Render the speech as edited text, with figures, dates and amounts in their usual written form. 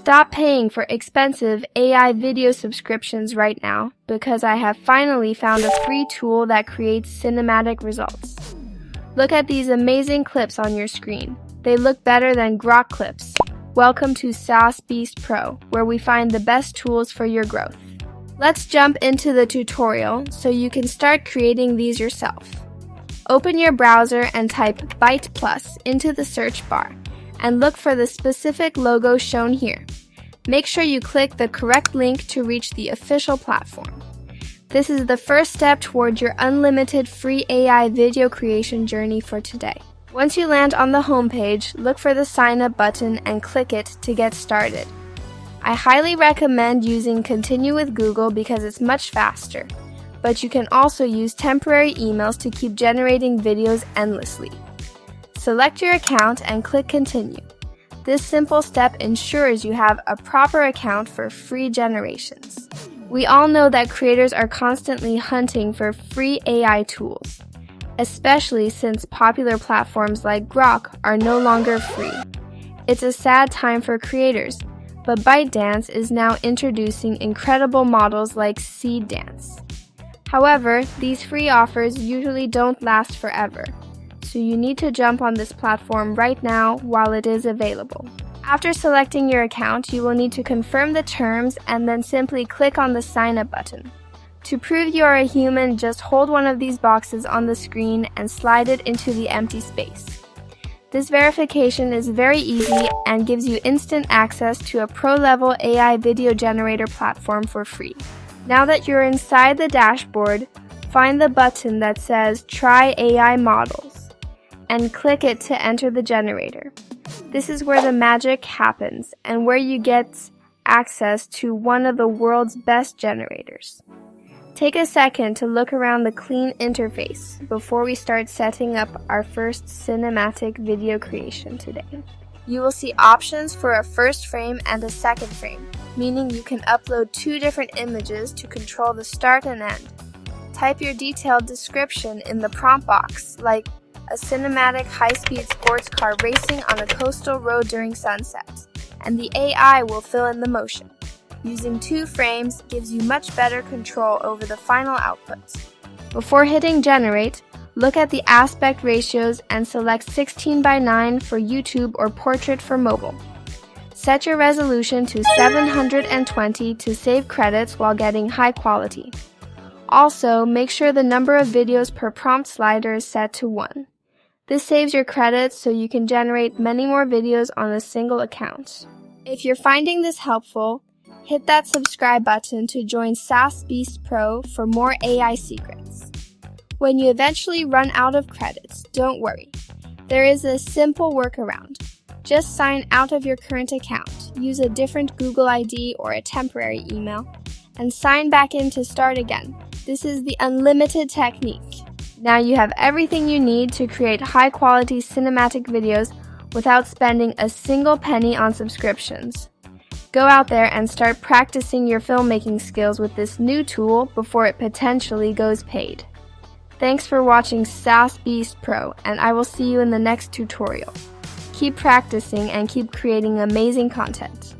Stop paying for expensive AI video subscriptions right now because I have finally found a free tool that creates cinematic results. Look at these amazing clips on your screen. They look better than Grok clips. Welcome to SaaS Beast Pro, where we find the best tools for your growth. Let's jump into the tutorial so you can start creating these yourself. Open your browser and type Byte Plus into the search bar and look for the specific logo shown here. Make sure you click the correct link to reach the official platform. This is the first step toward your unlimited free AI video creation journey for today. Once you land on the homepage, look for the sign up button and click it to get started. I highly recommend using Continue with Google because it's much faster, but you can also use temporary emails to keep generating videos endlessly. Select your account and click Continue. This simple step ensures you have a proper account for free generations. We all know that creators are constantly hunting for free AI tools, especially since popular platforms like Grok are no longer free. It's a sad time for creators, but ByteDance is now introducing incredible models like Seedance. However, these free offers usually don't last forever, so you need to jump on this platform right now while it is available. After selecting your account, you will need to confirm the terms and then simply click on the sign up button. To prove you are a human, just hold one of these boxes on the screen and slide it into the empty space. This verification is very easy and gives you instant access to a pro-level AI video generator platform for free. Now that you're inside the dashboard, find the button that says Try AI Models and click it to enter the generator. This is where the magic happens and where you get access to one of the world's best generators. Take a second to look around the clean interface before we start setting up our first cinematic video creation today. You will see options for a first frame and a second frame, meaning you can upload two different images to control the start and end. Type your detailed description in the prompt box, like a cinematic high-speed sports car racing on a coastal road during sunset, and the AI will fill in the motion. Using two frames gives you much better control over the final output. Before hitting generate, look at the aspect ratios and select 16:9 for YouTube or portrait for mobile. Set your resolution to 720 to save credits while getting high quality. Also, make sure the number of videos per prompt slider is set to 1. This saves your credits so you can generate many more videos on a single account. If you're finding this helpful, hit that subscribe button to join SaaS Beast Pro for more AI secrets. When you eventually run out of credits, don't worry. There is a simple workaround. Just sign out of your current account, use a different Google ID or a temporary email, and sign back in to start again. This is the unlimited technique. Now you have everything you need to create high-quality cinematic videos without spending a single penny on subscriptions. Go out there and start practicing your filmmaking skills with this new tool before it potentially goes paid. Thanks for watching SaaS Beast Pro, and I will see you in the next tutorial. Keep practicing and keep creating amazing content.